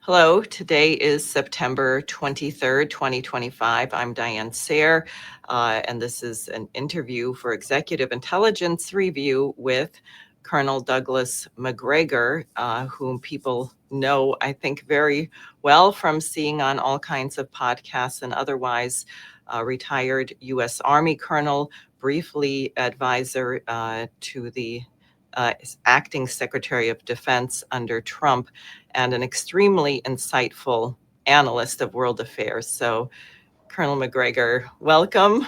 Hello, today is September 23rd, 2025. I'm Diane Sare, and this is an interview for Executive Intelligence Review with Colonel Douglas Macgregor, whom people know, I think, very well from seeing on all kinds of podcasts and otherwise. Retired U.S. Army colonel, briefly advisor to the acting Secretary of Defense under Trump, and an extremely insightful analyst of world affairs. So, Colonel Macgregor, welcome.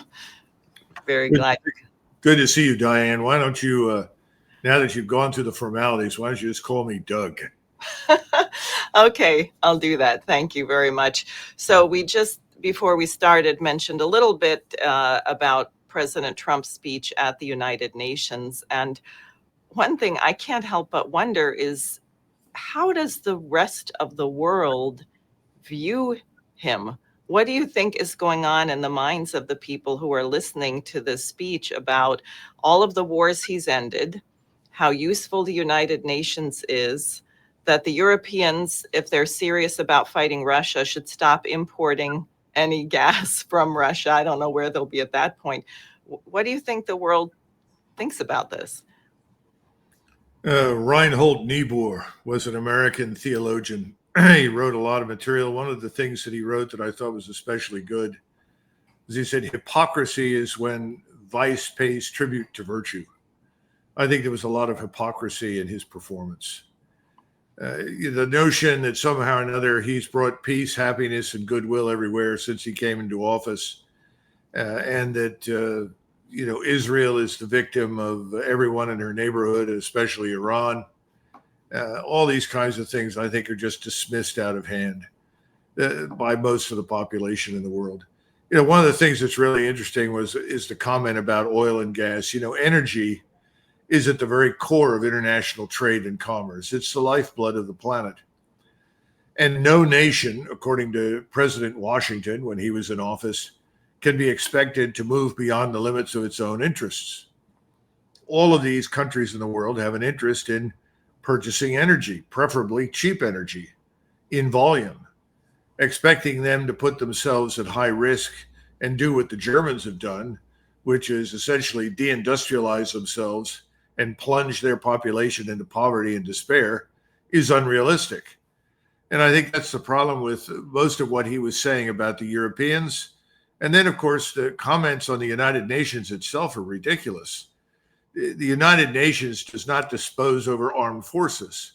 Very glad. Good to see you, Diane. Why don't you, now that you've gone through the formalities, why don't you just call me Doug? Okay, I'll do that. Thank you very much. So we just, before we started, mentioned a little bit about President Trump's speech at the United Nations. And one thing I can't help but wonder is, how does the rest of the world view him? What do you think is going on in the minds of the people who are listening to this speech about all of the wars he's ended, how useful the United Nations is, that the Europeans, if they're serious about fighting Russia, should stop importing any gas from Russia? I don't know where they'll be at that point. What do you think the world thinks about this? Reinhold Niebuhr was an American theologian. He wrote a lot of material. One of the things that he wrote that I thought was especially good is he said, hypocrisy is when vice pays tribute to virtue. I think there was a lot of hypocrisy in his performance. The notion that somehow or another he's brought peace, happiness, and goodwill everywhere since he came into office, and that Israel is the victim of everyone in her neighborhood, especially Iran. All these kinds of things, I think, are just dismissed out of hand by most of the population in the world. One of the things that's really interesting is the comment about oil and gas. Energy is at the very core of international trade and commerce. It's the lifeblood of the planet. And no nation, according to President Washington when he was in office, can be expected to move beyond the limits of its own interests. All of these countries in the world have an interest in purchasing energy, preferably cheap energy, in volume, expecting them to put themselves at high risk and do what the Germans have done, which is essentially deindustrialize themselves and plunge their population into poverty and despair, is unrealistic. And I think that's the problem with most of what he was saying about the Europeans. And then, of course, the comments on the United Nations itself are ridiculous. The United Nations does not dispose over armed forces.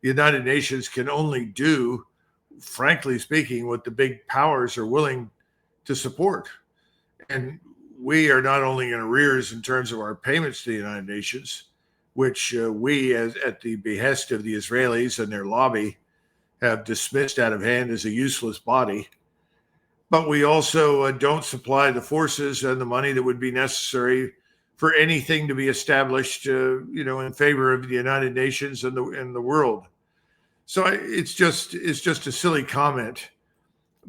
The United Nations can only do, frankly speaking, what the big powers are willing to support. And we are not only in arrears in terms of our payments to the United Nations, which we, at the behest of the Israelis and their lobby, have dismissed out of hand as a useless body, but we also don't supply the forces and the money that would be necessary for anything to be established, in favor of the United Nations and the world. So it's just a silly comment.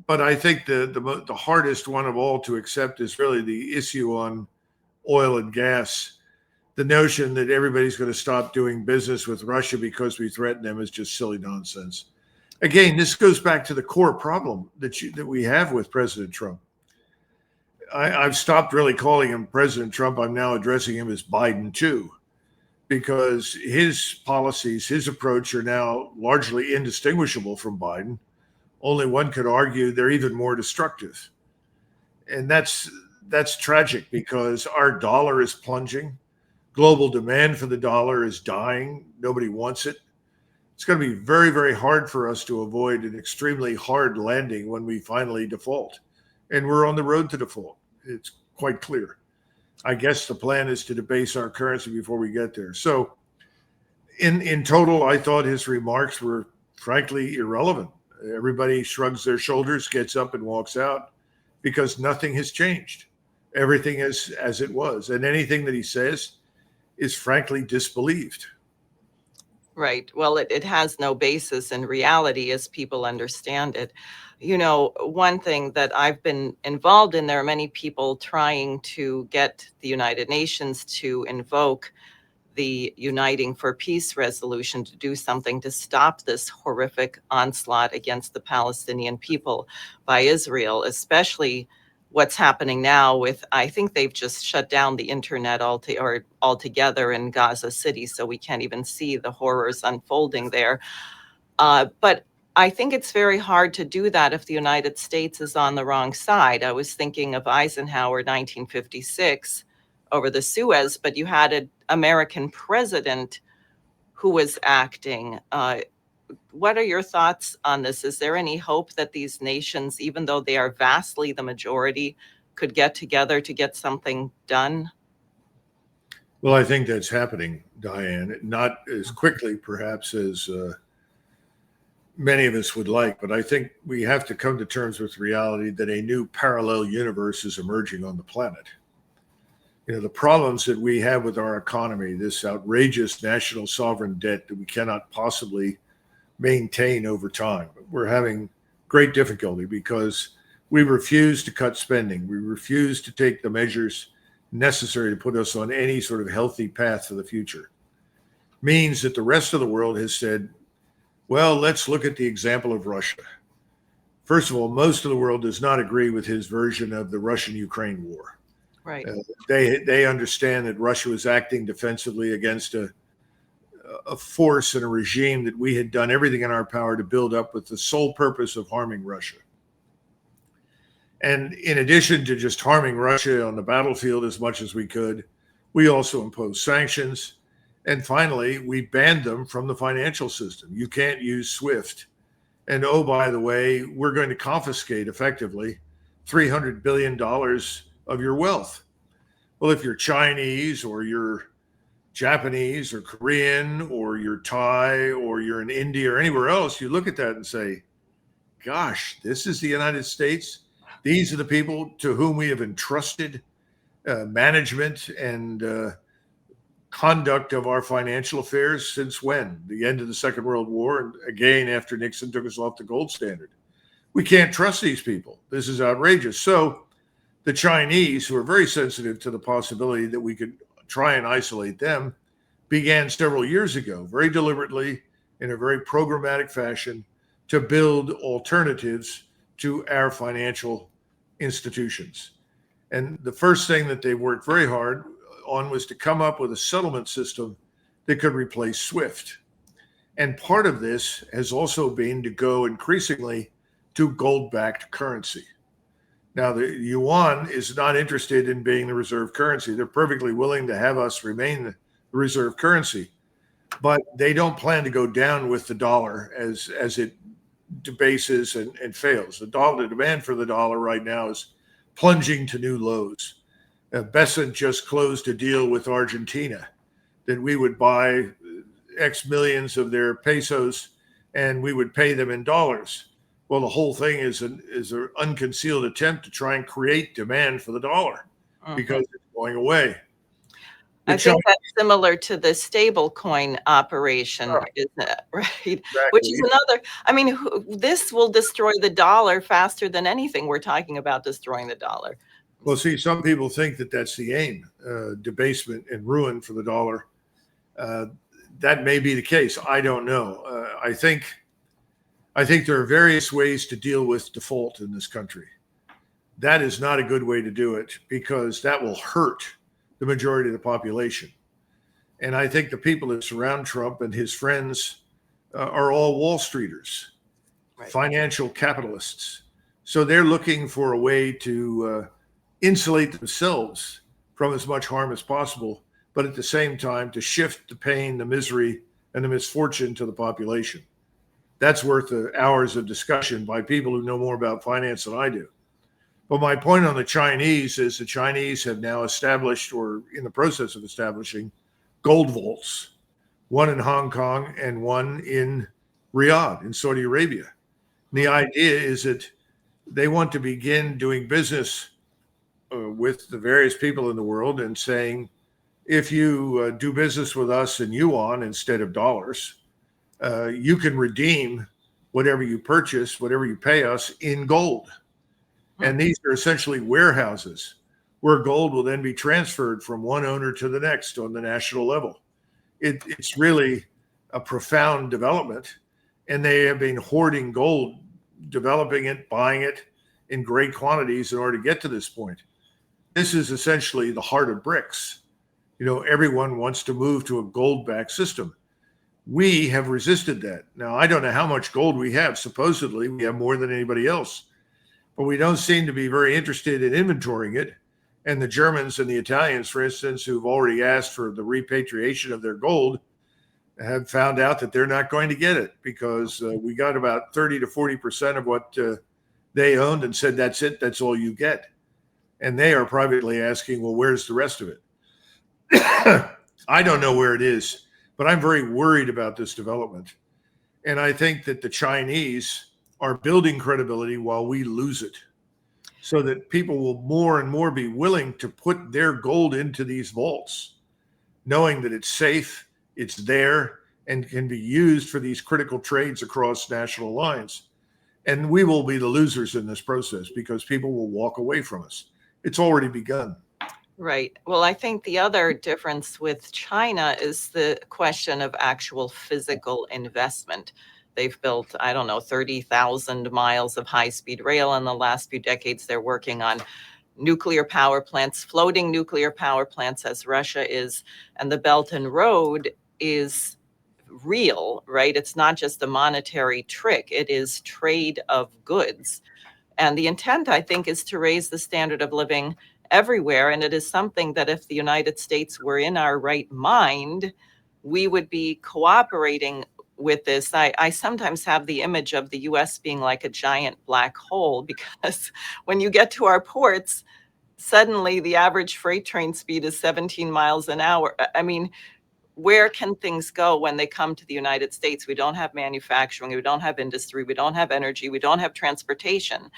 But I think the hardest one of all to accept is really the issue on oil and gas. The notion that everybody's going to stop doing business with Russia because we threaten them is just silly nonsense. Again, this goes back to the core problem that we have with President Trump. I've stopped really calling him President Trump. I'm now addressing him as Biden too, because his policies, his approach are now largely indistinguishable from Biden. Only one could argue they're even more destructive. And that's tragic because our dollar is plunging. Global demand for the dollar is dying. Nobody wants it. It's going to be very, very hard for us to avoid an extremely hard landing when we finally default. And we're on the road to default. It's quite clear. I guess the plan is to debase our currency before we get there. So in total, I thought his remarks were frankly irrelevant. Everybody shrugs their shoulders, gets up and walks out because nothing has changed. Everything is as it was. And anything that he says is frankly disbelieved. Right. Well, it has no basis in reality as people understand it. One thing that I've been involved in, there are many people trying to get the United Nations to invoke the Uniting for Peace resolution to do something to stop this horrific onslaught against the Palestinian people by Israel, especially what's happening now with, I think they've just shut down the internet altogether in Gaza City, so we can't even see the horrors unfolding there. But I think it's very hard to do that if the United States is on the wrong side. I was thinking of Eisenhower 1956 over the Suez, but you had an American president who was acting. What are your thoughts on this? Is there any hope that these nations, even though they are vastly the majority, could get together to get something done? Well, I think that's happening, Diane. Not as quickly, perhaps, as many of us would like, but I think we have to come to terms with reality that a new parallel universe is emerging on the planet. You know, the problems that we have with our economy, this outrageous national sovereign debt that we cannot possibly maintain over time. We're having great difficulty because we refuse to cut spending. We refuse to take the measures necessary to put us on any sort of healthy path for the future. Means that the rest of the world has said, well, let's look at the example of Russia. First of all, most of the world does not agree with his version of the Russian-Ukraine war. Right. They understand that Russia was acting defensively against a force and a regime that we had done everything in our power to build up with the sole purpose of harming Russia. And in addition to just harming Russia on the battlefield as much as we could, we also imposed sanctions. And finally, we banned them from the financial system. You can't use SWIFT. And oh, by the way, we're going to confiscate effectively $300 billion of your wealth. Well, if you're Chinese or you're Japanese or Korean or you're Thai or you're in India or anywhere else, you look at that and say, gosh, this is the United States. These are the people to whom we have entrusted management and conduct of our financial affairs since when? The end of the Second World War, and again after Nixon took us off the gold standard. We can't trust these people. This is outrageous. So the Chinese, who are very sensitive to the possibility that we could try and isolate them, began several years ago, very deliberately, in a very programmatic fashion, to build alternatives to our financial institutions. And the first thing that they worked very hard on was to come up with a settlement system that could replace SWIFT. And part of this has also been to go increasingly to gold-backed currency. Now, the yuan is not interested in being the reserve currency. They're perfectly willing to have us remain the reserve currency, but they don't plan to go down with the dollar as it debases and fails. The demand for the dollar right now is plunging to new lows. Besant just closed a deal with Argentina that we would buy X millions of their pesos and we would pay them in dollars. Well, the whole thing is an unconcealed attempt to try and create demand for the dollar because it's going away. I think that's similar to the stable coin operation, isn't it? Right? Exactly. Which is another, I mean, this will destroy the dollar faster than anything. We're talking about destroying the dollar. Well, see, some people think that that's the aim, debasement and ruin for the dollar. That may be the case. I don't know. I think there are various ways to deal with default in this country. That is not a good way to do it because that will hurt the majority of the population. And I think the people that surround Trump and his friends are all Wall Streeters, right, financial capitalists. So they're looking for a way to insulate themselves from as much harm as possible, but at the same time to shift the pain, the misery, and the misfortune to the population. That's worth hours of discussion by people who know more about finance than I do. But my point on the Chinese is the Chinese have now established, or in the process of establishing, gold vaults, one in Hong Kong and one in Riyadh in Saudi Arabia. And the idea is that they want to begin doing business with the various people in the world and saying, if you do business with us in yuan instead of dollars, you can redeem whatever you purchase, whatever you pay us in gold. And these are essentially warehouses where gold will then be transferred from one owner to the next on the national level. It's really a profound development, and they have been hoarding gold, developing it, buying it in great quantities in order to get to this point. This is essentially the heart of BRICS. Everyone wants to move to a gold-backed system. We have resisted that. Now, I don't know how much gold we have. Supposedly, we have more than anybody else, but we don't seem to be very interested in inventorying it. And the Germans and the Italians, for instance, who've already asked for the repatriation of their gold, have found out that they're not going to get it because we got about 30 to 40% of what they owned and said, that's it, that's all you get. And they are privately asking, well, where's the rest of it? I don't know where it is, but I'm very worried about this development. And I think that the Chinese are building credibility while we lose it, so that people will more and more be willing to put their gold into these vaults, knowing that it's safe, it's there, and can be used for these critical trades across national lines. And we will be the losers in this process because people will walk away from us. It's already begun. Right. Well, I think the other difference with China is the question of actual physical investment. They've built, I don't know, 30,000 miles of high-speed rail in the last few decades. They're working on nuclear power plants, floating nuclear power plants, as Russia is. And the Belt and Road is real, right? It's not just a monetary trick. It is trade of goods. And the intent, I think, is to raise the standard of living everywhere. And it is something that if the United States were in our right mind, we would be cooperating with this. I sometimes have the image of the US being like a giant black hole, because when you get to our ports, suddenly the average freight train speed is 17 miles an hour. I mean, where can things go when they come to the United States? We don't have manufacturing, we don't have industry, we don't have energy, we don't have transportation.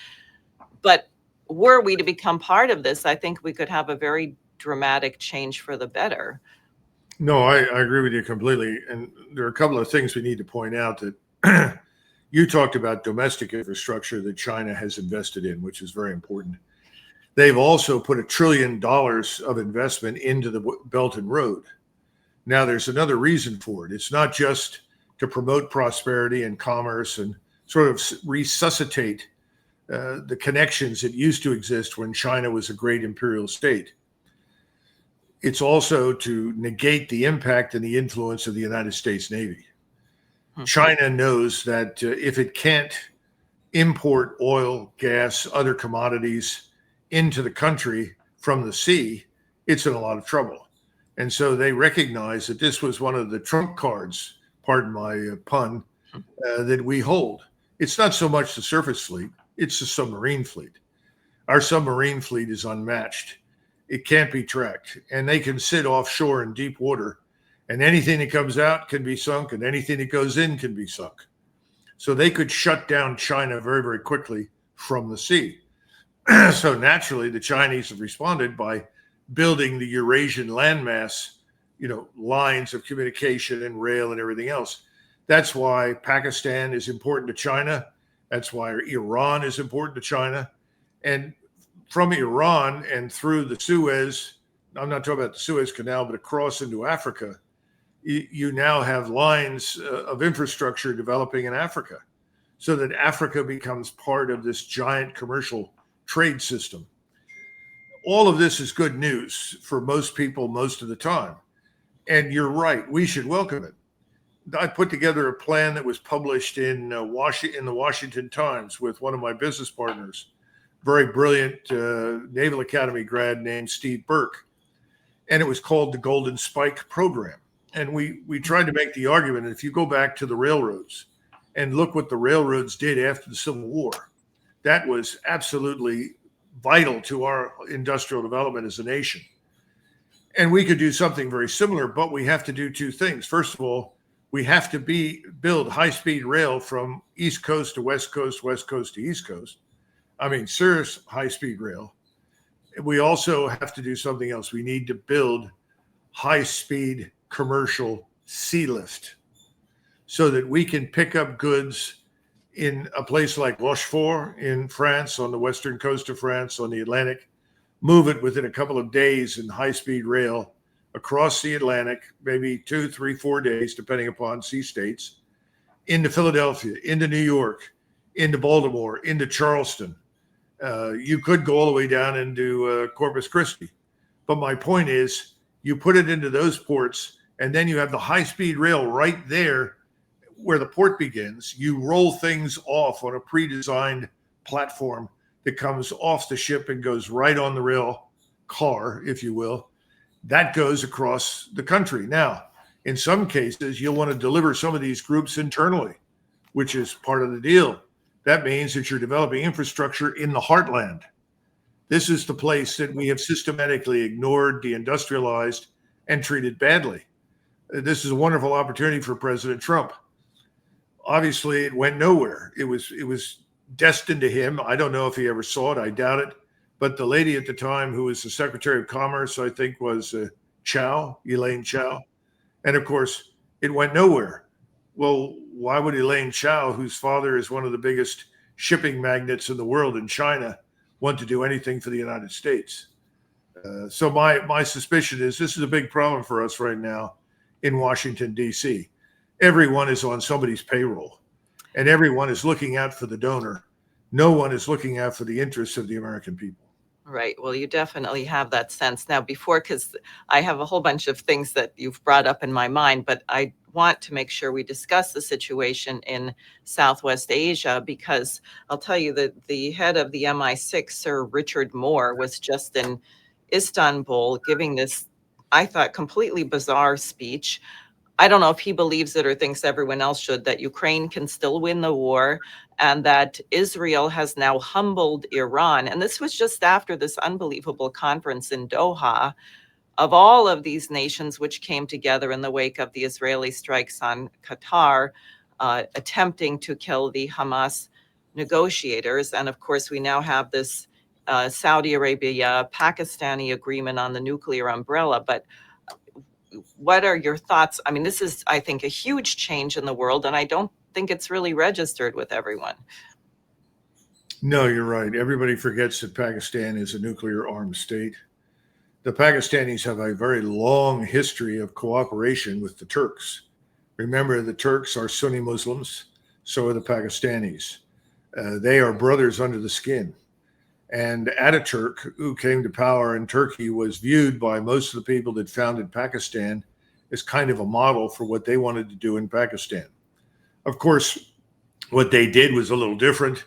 But were we to become part of this, I think we could have a very dramatic change for the better. No, I agree with you completely. And there are a couple of things we need to point out that you talked about domestic infrastructure that China has invested in, which is very important. They've also put $1 trillion of investment into the Belt and Road. Now, there's another reason for it. It's not just to promote prosperity and commerce and sort of resuscitate the connections that used to exist when China was a great imperial state. It's also to negate the impact and the influence of the United States Navy. China knows that if it can't import oil, gas, other commodities into the country from the sea, it's in a lot of trouble. And so they recognize that this was one of the trump cards, pardon my pun, that we hold. It's not so much the surface fleet, it's the submarine fleet. Our submarine fleet is unmatched. It can't be tracked, and they can sit offshore in deep water, and anything that comes out can be sunk, and anything that goes in can be sunk. So they could shut down China very, very quickly from the sea. So naturally, the Chinese have responded by building the Eurasian landmass, lines of communication and rail and everything else. That's why Pakistan is important to China. That's why Iran is important to China. And from Iran and through the Suez, I'm not talking about the Suez Canal, but across into Africa, you now have lines of infrastructure developing in Africa, so that Africa becomes part of this giant commercial trade system. All of this is good news for most people most of the time. And you're right, we should welcome it. I put together a plan that was published in the Washington Times with one of my business partners, very brilliant Naval Academy grad named Steve Burke. And it was called the Golden Spike Program. And we tried to make the argument that if you go back to the railroads and look what the railroads did after the Civil War, that was absolutely vital to our industrial development as a nation. And we could do something very similar, but we have to do two things. First of all, we have to build high-speed rail from East Coast to West Coast, West Coast to East Coast. I mean, serious high-speed rail. We also have to do something else. We need to build high-speed commercial sea lift so that we can pick up goods in a place like Rochefort in France, on the western coast of France, on the Atlantic, move it within a couple of days in high-speed rail across the Atlantic, maybe 2, 3, 4 days, depending upon sea states, into Philadelphia, into New York, into Baltimore, into Charleston. You could go all the way down into Corpus Christi. But my point is, you put it into those ports, and then you have the high-speed rail right there where the port begins. You roll things off on a pre-designed platform that comes off the ship and goes right on the rail car, if you will. That goes across the country. Now, in some cases, you'll want to deliver some of these groups internally, which is part of the deal. That means that you're developing infrastructure in the heartland. This is the place that we have systematically ignored, deindustrialized, and treated badly. This is a wonderful opportunity for President Trump. Obviously, it went nowhere. It was destined to him. I don't know if he ever saw it. I doubt it. But the lady at the time, who was the Secretary of Commerce, I think was Elaine Chao. And of course, it went nowhere. Well, why would Elaine Chao, whose father is one of the biggest shipping magnates in the world in China, want to do anything for the United States? So my suspicion is this is a big problem for us right now in Washington, D.C. Everyone is on somebody's payroll, and everyone is looking out for the donor. No one is looking out for the interests of the American people. Right. Well, you definitely have that sense now. Because I have a whole bunch of things that you've brought up in my mind, but I want to make sure we discuss the situation in Southwest Asia, because I'll tell you that the head of the MI6, Sir Richard Moore, was just in Istanbul giving this, I thought, completely bizarre speech. I don't know if he believes it or thinks everyone else should, that Ukraine can still win the war and that Israel has now humbled Iran. And this was just after this unbelievable conference in Doha of all of these nations which came together in the wake of the Israeli strikes on Qatar, attempting to kill the Hamas negotiators. And of course, we now have this Saudi Arabia, Pakistani agreement on the nuclear umbrella. But what are your thoughts? I mean, this is, I think, a huge change in the world, and I don't think it's really registered with everyone. No, you're right. Everybody forgets that Pakistan is a nuclear armed state. The Pakistanis have a very long history of cooperation with the Turks. Remember, the Turks are Sunni Muslims, so are the Pakistanis. They are brothers under the skin. And Ataturk, who came to power in Turkey, was viewed by most of the people that founded Pakistan as kind of a model for what they wanted to do in Pakistan. Of course, what they did was a little different,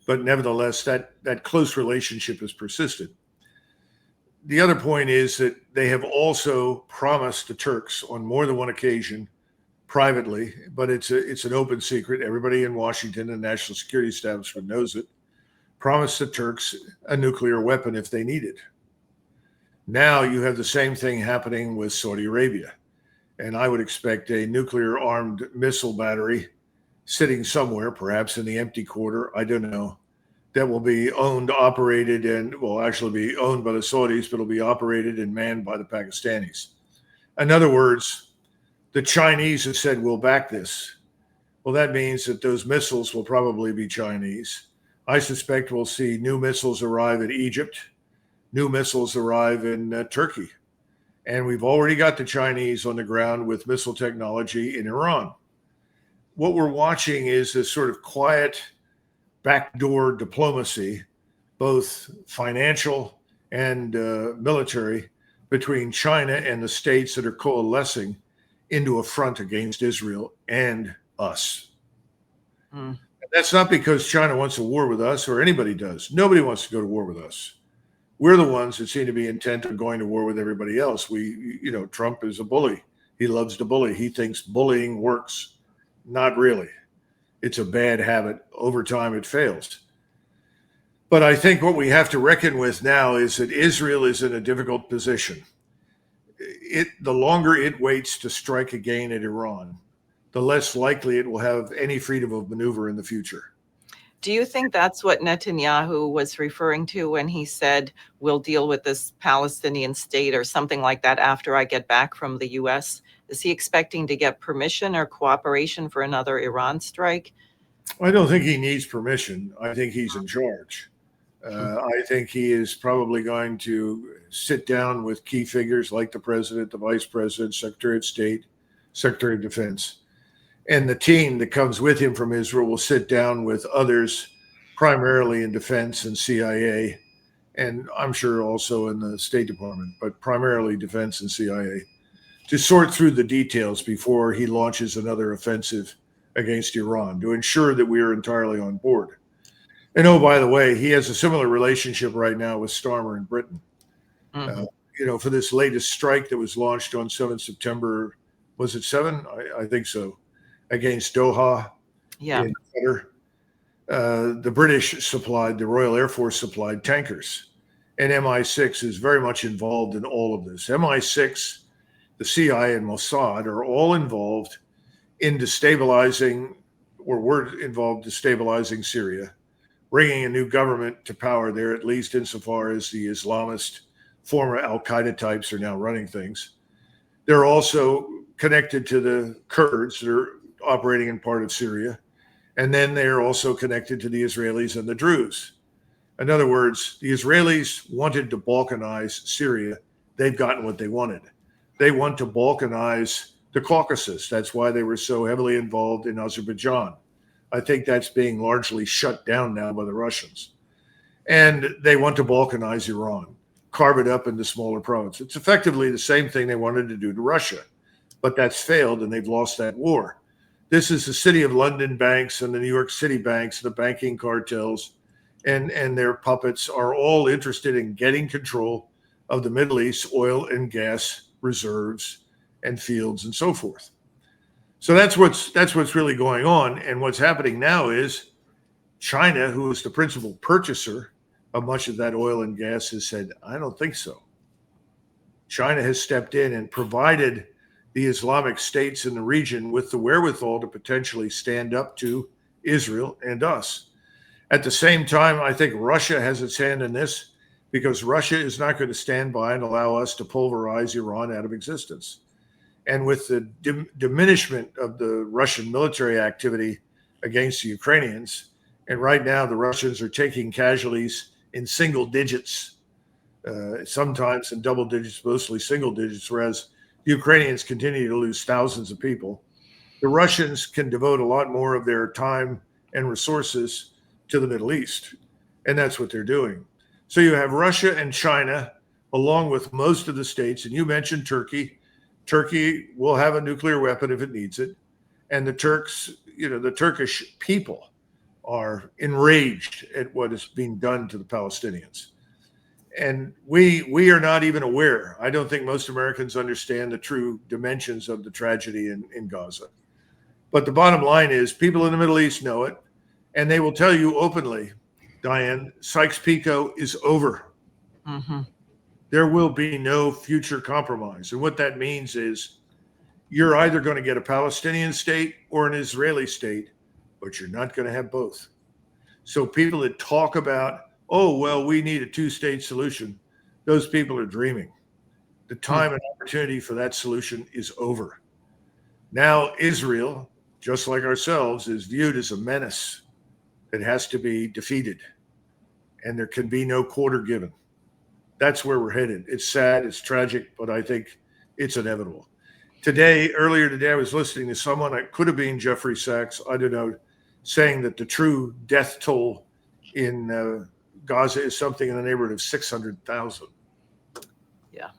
but nevertheless, that close relationship has persisted. The other point is that they have also promised the Turks on more than one occasion privately, but it's an open secret. Everybody in Washington and national security establishment knows it. Promised the Turks a nuclear weapon if they need it. Now you have the same thing happening with Saudi Arabia. And I would expect a nuclear armed missile battery sitting somewhere, perhaps in the empty quarter, I don't know, that will be owned, operated, and will actually be owned by the Saudis, but it'll be operated and manned by the Pakistanis. In other words, the Chinese have said, we'll back this. Well, that means that those missiles will probably be Chinese. I suspect we'll see new missiles arrive in Egypt, new missiles arrive in Turkey. And we've already got the Chinese on the ground with missile technology in Iran. What we're watching is this sort of quiet backdoor diplomacy, both financial and military, between China and the states that are coalescing into a front against Israel and us. Mm. That's not because China wants a war with us or anybody does. Nobody wants to go to war with us. We're the ones that seem to be intent on going to war with everybody else. Trump is a bully. He loves to bully. He thinks bullying works. Not really. It's a bad habit. Over time, it fails. But I think what we have to reckon with now is that Israel is in a difficult position. The longer it waits to strike again at Iran, the less likely it will have any freedom of maneuver in the future. Do you think that's what Netanyahu was referring to when he said, we'll deal with this Palestinian state or something like that after I get back from the U.S.? Is he expecting to get permission or cooperation for another Iran strike? I don't think he needs permission. I think he's in charge. I think he is probably going to sit down with key figures like the president, the vice president, secretary of state, secretary of defense, and the team that comes with him from Israel will sit down with others, primarily in defense and CIA, and I'm sure also in the State Department, but primarily defense and CIA, to sort through the details before he launches another offensive against Iran to ensure that we are entirely on board. And oh, by the way, he has a similar relationship right now with Starmer in Britain. For this latest strike that was launched on 7th September, was it 7? I think so, against Doha in Qatar. The British supplied, the Royal Air Force supplied tankers. And MI6 is very much involved in all of this. MI6, the CIA, and Mossad are all involved in destabilizing, or were involved destabilizing Syria, bringing a new government to power there, at least insofar as the Islamist former Al-Qaeda types are now running things. They're also connected to the Kurds that are operating in part of Syria. And then they're also connected to the Israelis and the Druze. In other words, the Israelis wanted to balkanize Syria. They've gotten what they wanted. They want to balkanize the Caucasus. That's why they were so heavily involved in Azerbaijan. I think that's being largely shut down now by the Russians. And they want to balkanize Iran, carve it up into smaller provinces. It's effectively the same thing they wanted to do to Russia, but that's failed and they've lost that war. This is the City of London banks and the New York City banks, the banking cartels, and their puppets are all interested in getting control of the Middle East oil and gas reserves and fields and so forth. So that's what's really going on. And what's happening now is China, who is the principal purchaser of much of that oil and gas, has said, I don't think so. China has stepped in and provided the Islamic states in the region with the wherewithal to potentially stand up to Israel and us. At the same time, I think Russia has its hand in this because Russia is not going to stand by and allow us to pulverize Iran out of existence. And with the diminishment of the Russian military activity against the Ukrainians, and right now the Russians are taking casualties in single digits, sometimes in double digits, mostly single digits, whereas the Ukrainians continue to lose thousands of people. The Russians can devote a lot more of their time and resources to the Middle East, and that's what they're doing. So you have Russia and China, along with most of the states, and you mentioned Turkey. Turkey will have a nuclear weapon if it needs it. And the Turks, the Turkish people are enraged at what is being done to the Palestinians. And we are not even aware. I don't think most Americans understand the true dimensions of the tragedy in Gaza. But the bottom line is people in the Middle East know it, and they will tell you openly, Diane, Sykes-Picot is over. Mm-hmm. There will be no future compromise. And what that means is you're either going to get a Palestinian state or an Israeli state, but you're not going to have both. So people that talk about, oh, well, we need a two-state solution, those people are dreaming. The time and opportunity for that solution is over. Now, Israel, just like ourselves, is viewed as a menace that has to be defeated, and there can be no quarter given. That's where we're headed. It's sad, it's tragic, but I think it's inevitable. Earlier today, I was listening to someone, it could have been Jeffrey Sachs, I don't know, saying that the true death toll in Gaza is something in the neighborhood of 600,000. Yeah. I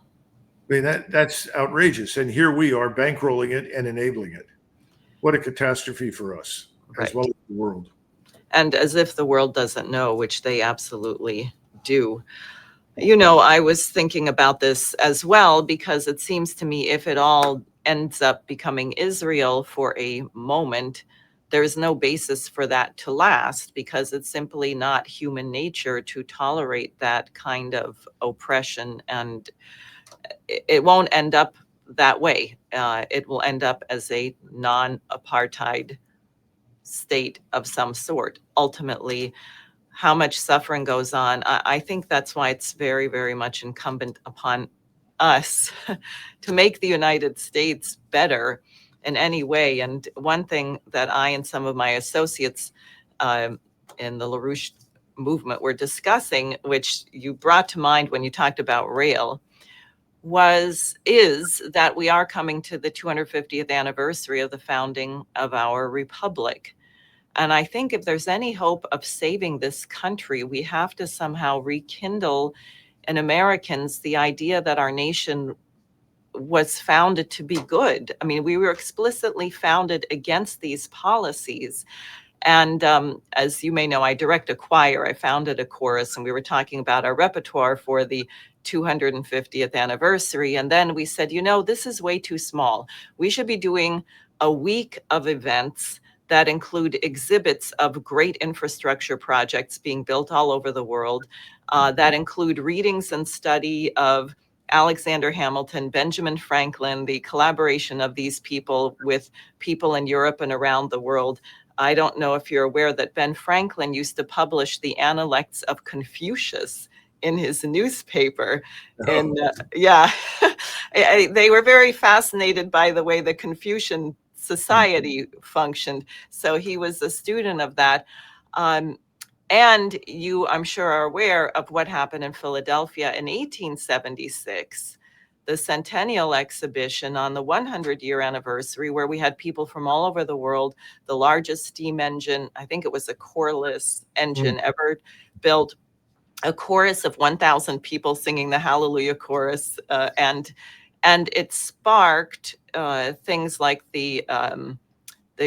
mean, that's outrageous. And here we are bankrolling it and enabling it. What a catastrophe for us, as well as the world. And as if the world doesn't know, which they absolutely do. I was thinking about this as well, because it seems to me if it all ends up becoming Israel for a moment, there's no basis for that to last, because it's simply not human nature to tolerate that kind of oppression. And it won't end up that way. It will end up as a non-apartheid state of some sort. Ultimately, how much suffering goes on, I think that's why it's very, very much incumbent upon us to make the United States better in any way. And one thing that I and some of my associates in the LaRouche movement we're discussing, which you brought to mind when you talked about rail, is that we are coming to the 250th anniversary of the founding of our republic. And I think if there's any hope of saving this country, we have to somehow rekindle in Americans the idea that our nation was founded to be good. I mean, we were explicitly founded against these policies. And as you may know, I direct a choir. I founded a chorus, and we were talking about our repertoire for the 250th anniversary. And then we said, this is way too small. We should be doing a week of events that include exhibits of great infrastructure projects being built all over the world, that include readings and study of Alexander Hamilton, Benjamin Franklin, the collaboration of these people with people in Europe and around the world. I don't know if you're aware that Ben Franklin used to publish the Analects of Confucius in his newspaper. Oh. And yeah, they were very fascinated by the way the Confucian society functioned. So he was a student of that. And you, I'm sure, are aware of what happened in Philadelphia in 1876, the Centennial Exhibition on the 100-year anniversary, where we had people from all over the world, the largest steam engine, I think it was a coreless engine ever built, a chorus of 1,000 people singing the Hallelujah chorus, and it sparked things like the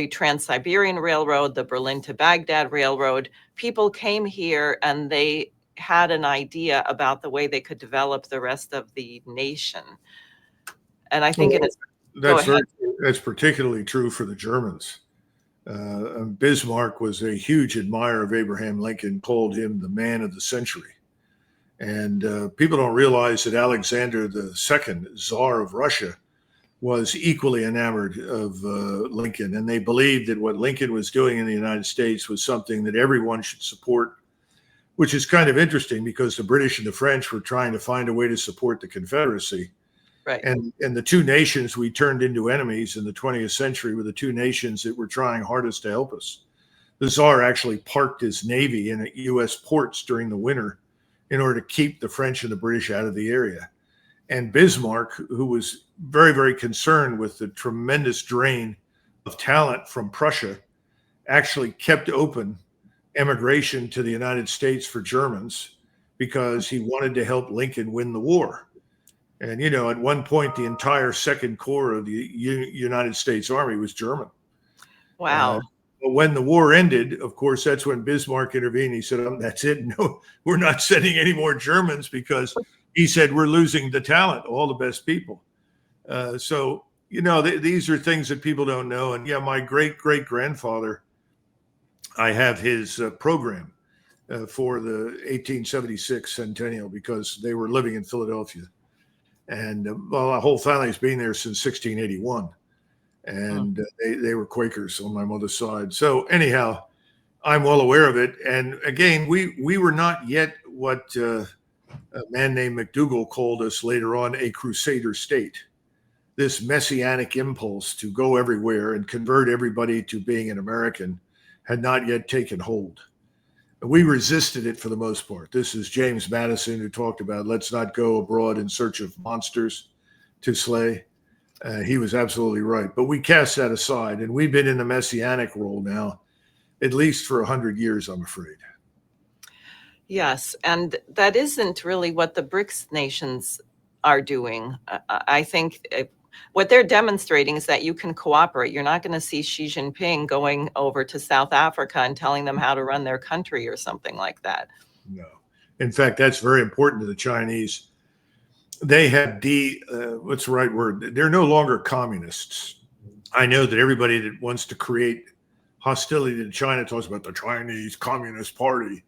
Trans-Siberian Railroad, the Berlin to Baghdad Railroad. People came here and they had an idea about the way they could develop the rest of the nation. And I think that's particularly true for the Germans. Bismarck was a huge admirer of Abraham Lincoln, called him the man of the century. And people don't realize that Alexander II, Tsar of Russia, was equally enamored of Lincoln. And they believed that what Lincoln was doing in the United States was something that everyone should support, which is kind of interesting because the British and the French were trying to find a way to support the Confederacy. Right. And the two nations we turned into enemies in the 20th century were the two nations that were trying hardest to help us. The Tsar actually parked his navy in U.S. ports during the winter in order to keep the French and the British out of the area. And Bismarck, who was very, very concerned with the tremendous drain of talent from Prussia, actually kept open emigration to the United States for Germans because he wanted to help Lincoln win the war. And, at one point, the entire Second Corps of the United States Army was German. Wow. But when the war ended, of course, that's when Bismarck intervened. He said, that's it. No, we're not sending any more Germans, because he said, we're losing the talent, all the best people. So, these are things that people don't know. And yeah, my great-great-grandfather, I have his program for the 1876 centennial, because they were living in Philadelphia. And our whole family's been there since 1681. And they were Quakers on my mother's side. So anyhow, I'm well aware of it. And again, we were not yet what a man named McDougall called us later on, a crusader state. This messianic impulse to go everywhere and convert everybody to being an American had not yet taken hold. We resisted it for the most part. This is James Madison, who talked about, let's not go abroad in search of monsters to slay. He was absolutely right. But we cast that aside, and we've been in the messianic role now, at least for 100 years, I'm afraid. Yes, and that isn't really what the BRICS nations are doing. I think what they're demonstrating is that you can cooperate. You're not going to see Xi Jinping going over to South Africa and telling them how to run their country or something like that. No. In fact, that's very important to the Chinese. They have what's the right word? They're no longer communists. I know that everybody that wants to create hostility to China talks about the Chinese Communist Party.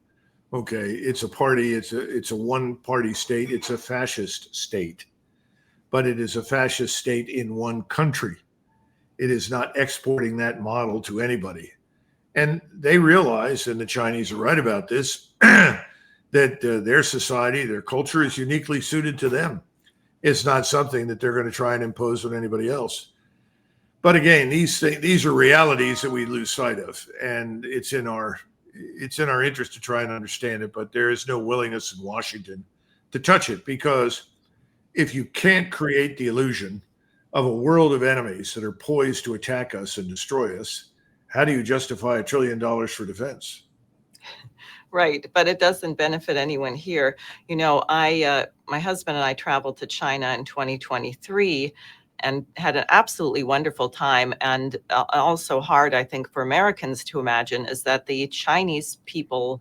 Okay, it's a party. It's a one-party state. It's a fascist state. But it is a fascist state in one country. It is not exporting that model to anybody. And they realize, and the Chinese are right about this, that their society, their culture is uniquely suited to them. It's not something that they're going to try and impose on anybody else. But again, these are realities that we lose sight of, and it's in our it's in our interest to try and understand it, but there is no willingness in Washington to touch it, because if you can't create the illusion of a world of enemies that are poised to attack us and destroy us, how do you justify $1 trillion for defense? Right, but it doesn't benefit anyone here. My husband and I traveled to China in 2023 and had an absolutely wonderful time. And also hard, I think, for Americans to imagine is that the Chinese people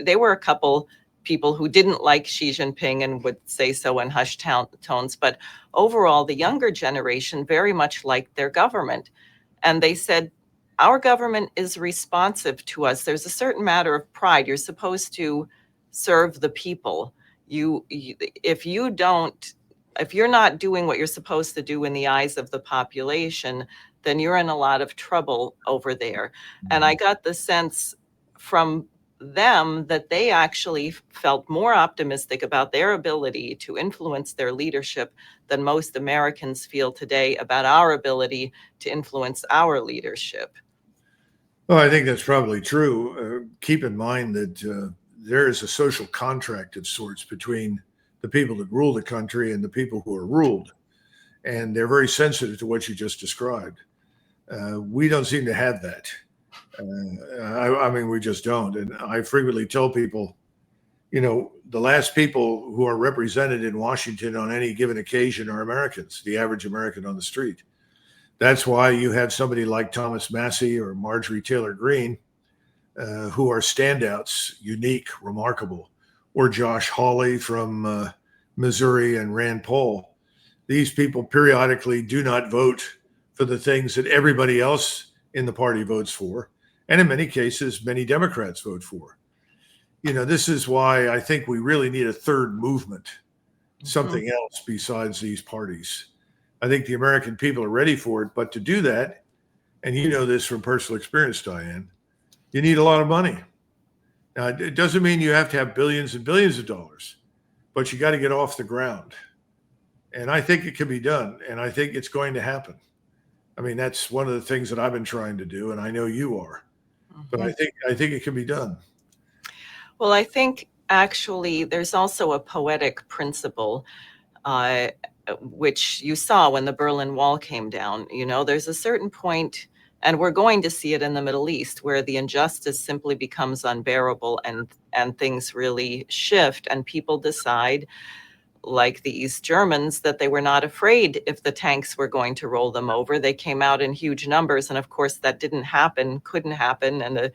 they were a couple people who didn't like Xi Jinping and would say so in hushed tones, but overall, the younger generation very much liked their government. And they said, our government is responsive to us. There's a certain matter of pride. You're supposed to serve the people. If you're not doing what you're supposed to do in the eyes of the population, then you're in a lot of trouble over there. And I got the sense from them that they actually felt more optimistic about their ability to influence their leadership than most Americans feel today about our ability to influence our leadership. Well, I think that's probably true. Keep in mind that there is a social contract of sorts between the people that rule the country and the people who are ruled. And they're very sensitive to what you just described. We don't seem to have that. I mean, we just don't. And I frequently tell people, the last people who are represented in Washington on any given occasion are Americans, the average American on the street. That's why you have somebody like Thomas Massie or Marjorie Taylor Greene, who are standouts, unique, remarkable, or Josh Hawley from Missouri and Rand Paul. These people periodically do not vote for the things that everybody else in the party votes for. And in many cases, many Democrats vote for. This is why I think we really need a third movement, something else besides these parties. I think the American people are ready for it. But to do that, and you know this from personal experience, Diane, you need a lot of money. Now, it doesn't mean you have to have billions and billions of dollars, but you got to get off the ground. And I think it can be done. And I think it's going to happen. I mean, that's one of the things that I've been trying to do, and I know you are. But I think it can be done. Well, I think actually there's also a poetic principle, which you saw when the Berlin Wall came down. There's a certain point, and we're going to see it in the Middle East, where the injustice simply becomes unbearable and things really shift, and people decide, like the East Germans, that they were not afraid if the tanks were going to roll them over. They came out in huge numbers. And of course, that couldn't happen. And a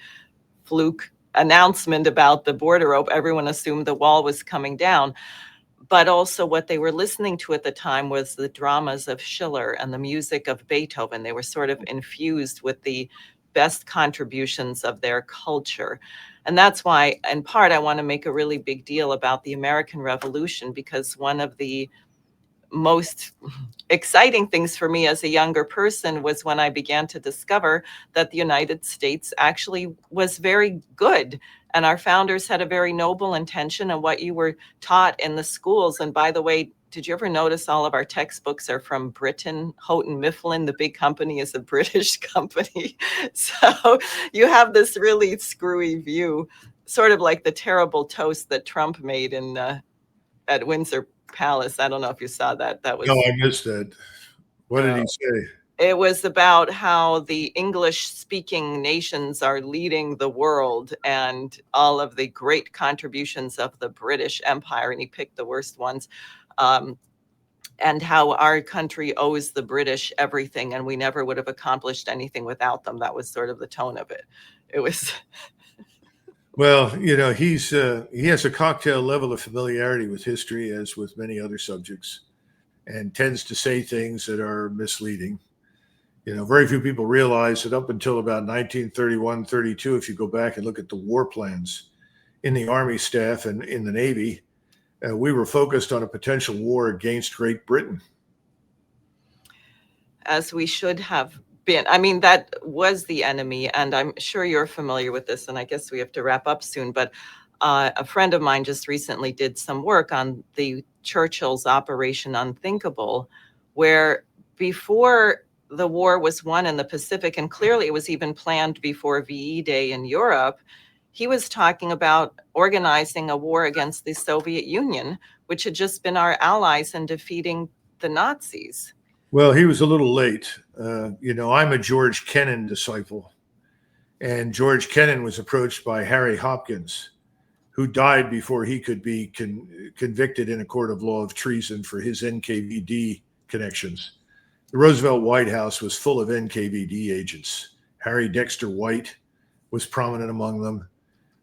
fluke announcement about the border open, everyone assumed the wall was coming down. But also what they were listening to at the time was the dramas of Schiller and the music of Beethoven. They were sort of infused with the best contributions of their culture. And that's why, in part, I want to make a really big deal about the American Revolution, because one of the most exciting things for me as a younger person was when I began to discover that the United States actually was very good. And our founders had a very noble intention, and what you were taught in the schools. And by the way, did you ever notice all of our textbooks are from Britain? Houghton Mifflin, the big company, is a British company. So you have this really screwy view, sort of like the terrible toast that Trump made at Windsor Palace. I don't know if you saw that. That was No, I missed that. What did he say? It was about how the English-speaking nations are leading the world and all of the great contributions of the British Empire, and he picked the worst ones, and how our country owes the British everything, and we never would have accomplished anything without them. That was sort of the tone of it. It was. Well, he has a cocktail level of familiarity with history, as with many other subjects, and tends to say things that are misleading. Very few people realize that up until about 1931, 32, if you go back and look at the war plans in the Army staff and in the Navy, we were focused on a potential war against Great Britain. As we should have been. I mean, that was the enemy, and I'm sure you're familiar with this, and I guess we have to wrap up soon, but a friend of mine just recently did some work on the Churchill's Operation Unthinkable, where before the war was won in the Pacific, and clearly it was even planned before VE Day in Europe, he was talking about organizing a war against the Soviet Union, which had just been our allies in defeating the Nazis. Well, he was a little late. I'm a George Kennan disciple, and George Kennan was approached by Harry Hopkins, who died before he could be convicted in a court of law of treason for his NKVD connections. The Roosevelt White House was full of NKVD agents. Harry Dexter White was prominent among them.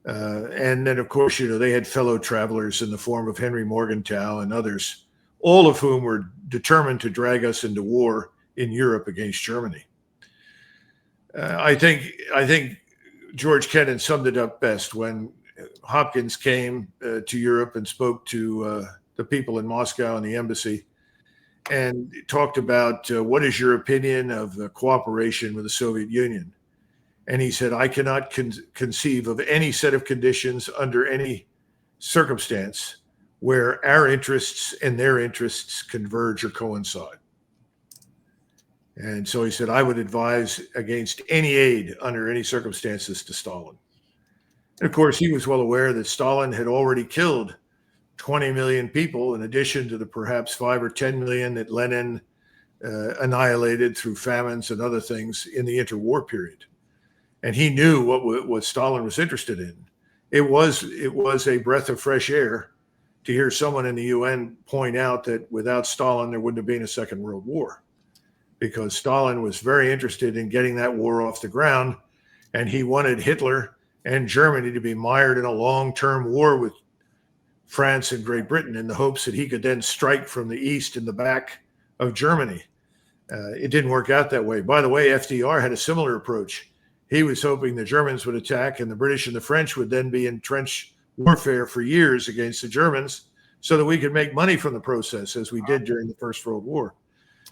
And then, of course, they had fellow travelers in the form of Henry Morgenthau and others, all of whom were determined to drag us into war in Europe against Germany. I think George Kennan summed it up best when Hopkins came to Europe and spoke to the people in Moscow and the embassy and talked about what is your opinion of the cooperation with the Soviet Union. And he said, I cannot conceive of any set of conditions under any circumstance where our interests and their interests converge or coincide. And so he said, I would advise against any aid under any circumstances to Stalin. And of course, he was well aware that Stalin had already killed 20 million people, in addition to the perhaps 5 or 10 million that Lenin annihilated through famines and other things in the interwar period. And he knew what Stalin was interested in. It was a breath of fresh air to hear someone in the UN point out that without Stalin, there wouldn't have been a Second World War, because Stalin was very interested in getting that war off the ground, and he wanted Hitler and Germany to be mired in a long-term war with France and Great Britain in the hopes that he could then strike from the east in the back of Germany. It didn't work out that way. By the way, FDR had a similar approach. He was hoping the Germans would attack and the British and the French would then be in trench warfare for years against the Germans so that we could make money from the process, as we did during the First World War.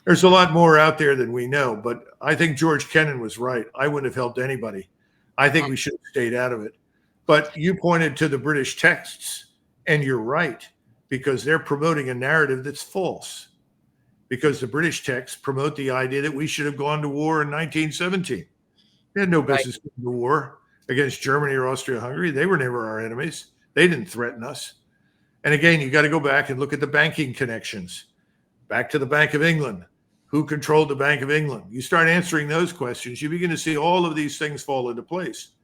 There's a lot more out there than we know, but I think George Kennan was right. I wouldn't have helped anybody. I think we should have stayed out of it. But you pointed to the British texts, and you're right, because they're promoting a narrative that's false. Because the British texts promote the idea that we should have gone to war in 1917. They had no business going to war against Germany or Austria-Hungary. They were never our enemies. They didn't threaten us. And again, you got to go back and look at the banking connections. Back to the Bank of England. Who controlled the Bank of England? You start answering those questions, you begin to see all of these things fall into place.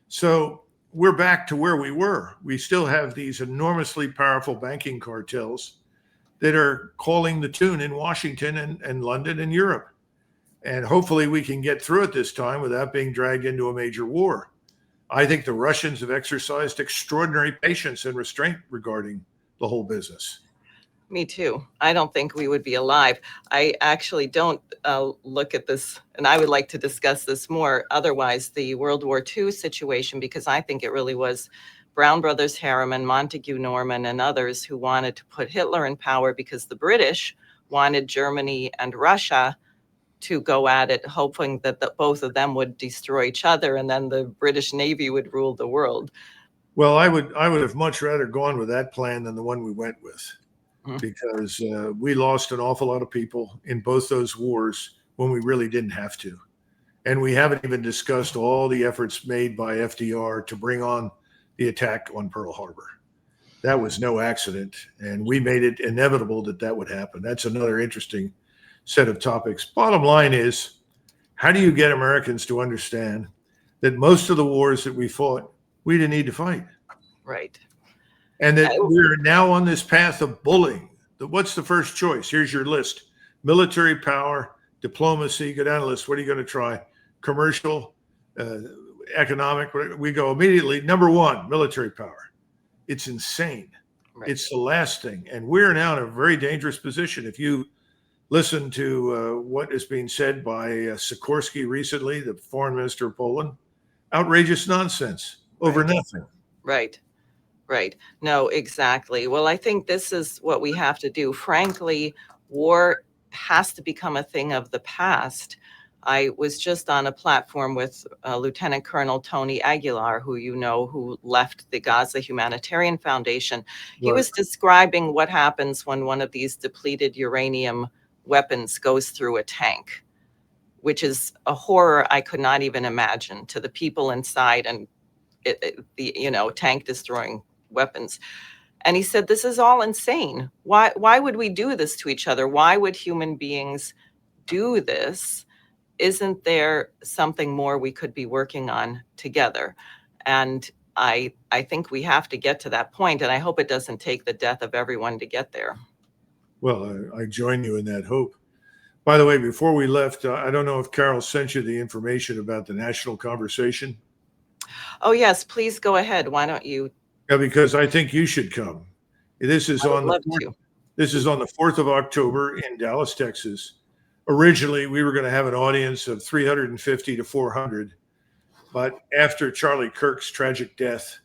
So we're back to where we were. We still have these enormously powerful banking cartels that are calling the tune in Washington and London and Europe. And hopefully we can get through it this time without being dragged into a major war. I think the Russians have exercised extraordinary patience and restraint regarding the whole business. Me too. I don't think we would be alive. I actually don't look at this, and I would like to discuss this more otherwise, the World War II situation, because I think it really was Brown Brothers Harriman, Montague Norman, and others who wanted to put Hitler in power because the British wanted Germany and Russia to go at it, hoping that both of them would destroy each other, and then the British Navy would rule the world. Well, I would have much rather gone with that plan than the one we went with. Because we lost an awful lot of people in both those wars when we really didn't have to. And we haven't even discussed all the efforts made by FDR to bring on the attack on Pearl Harbor. That was no accident, and we made it inevitable that that would happen. That's another interesting set of topics. Bottom line is, how do you get Americans to understand that most of the wars that we fought, we didn't need to fight? Right. And that we're now on this path of bullying. What's the first choice? Here's your list. Military power, diplomacy, go down the list. What are you going to try? Commercial, economic. We go immediately. Number one, military power. It's insane. Right. It's the last thing. And we're now in a very dangerous position. If you listen to what is being said by Sikorsky recently, the foreign minister of Poland, outrageous nonsense over nothing. Right. Right. No, exactly. Well, I think this is what we have to do. Frankly, war has to become a thing of the past. I was just on a platform with Lieutenant Colonel Tony Aguilar, who left the Gaza Humanitarian Foundation. He was describing what happens when one of these depleted uranium weapons goes through a tank, which is a horror I could not even imagine to the people inside. And the tank destroying weapons. And he said, this is all insane. Why would we do this to each other? Why would human beings do this? Isn't there something more we could be working on together? And I think we have to get to that point, and I hope it doesn't take the death of everyone to get there. Well, I join you in that hope. By the way, before we left, I don't know if Carol sent you the information about the national conversation. Oh, yes, please go ahead. Why don't you? Yeah, because I think you should come. This is on the 4th of October in Dallas, Texas. Originally, we were going to have an audience of 350 to 400, but after Charlie Kirk's tragic death,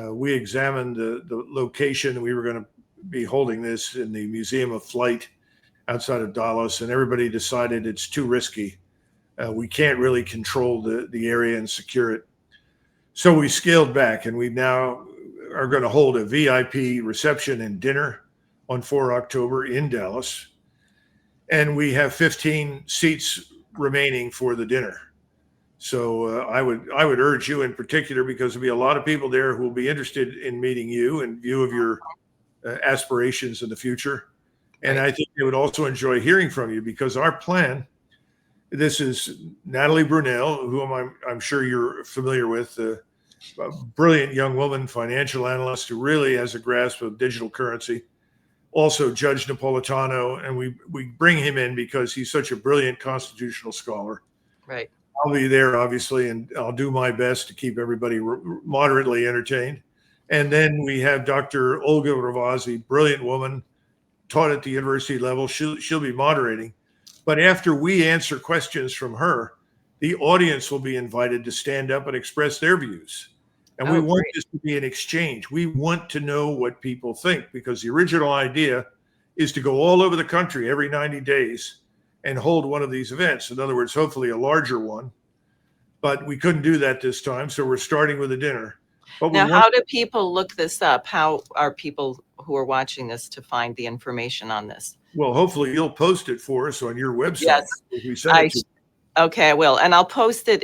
we examined the location. We were going to be holding this in the Museum of Flight outside of Dallas, and everybody decided it's too risky. We can't really control the area and secure it. So we scaled back, and we now are going to hold a VIP reception and dinner on 4 October in Dallas. And we have 15 seats remaining for the dinner. So I would urge you in particular, because there'll be a lot of people there who will be interested in meeting you in view of your aspirations in the future. And I think they would also enjoy hearing from you, because our plan, this is Natalie Brunell, whom I'm sure you're familiar with, a brilliant young woman, financial analyst who really has a grasp of digital currency. Also Judge Napolitano, and we bring him in because he's such a brilliant constitutional scholar. Right. I'll be there, obviously, and I'll do my best to keep everybody moderately entertained. And then we have Dr. Olga Ravasi, brilliant woman, taught at the university level. She'll be moderating. But after we answer questions from her, the audience will be invited to stand up and express their views. And we want this to be an exchange. We want to know what people think, because the original idea is to go all over the country every 90 days and hold one of these events. In other words, hopefully a larger one. But we couldn't do that this time, so we're starting with a dinner. But now, how do people look this up? How are people who are watching this to find the information on this? Well, hopefully you'll post it for us on your website. Yes, okay, I will, and I'll post it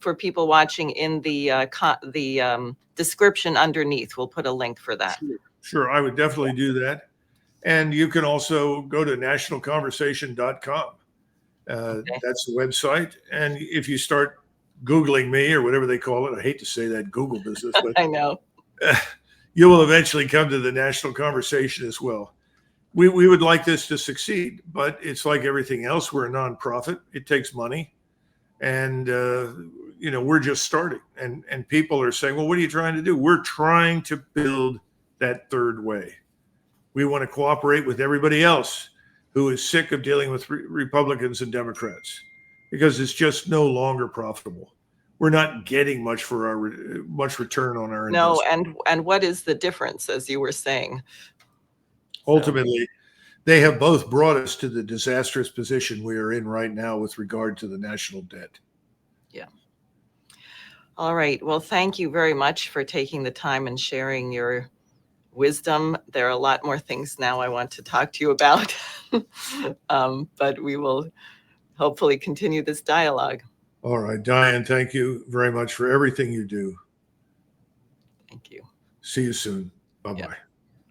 for people watching in the description underneath. We'll put a link for that. Sure, I would definitely do that. And you can also go to nationalconversation.com. That's the website. And if you start Googling me, or whatever they call it, I hate to say that Google business, but I know. You will eventually come to the national conversation as well. We would like this to succeed, but it's like everything else. We're a nonprofit. It takes money. And, we're just starting. And people are saying, well, what are you trying to do? We're trying to build that third way. We want to cooperate with everybody else who is sick of dealing with Republicans and Democrats, because it's just no longer profitable. We're not getting much return on our investment. No, and what is the difference, as you were saying? Ultimately, they have both brought us to the disastrous position we are in right now with regard to the national debt. Yeah. All right. Well, thank you very much for taking the time and sharing your wisdom. There are a lot more things now I want to talk to you about, but we will hopefully continue this dialogue. All right, Diane, thank you very much for everything you do. Thank you. See you soon. Bye-bye. Yeah.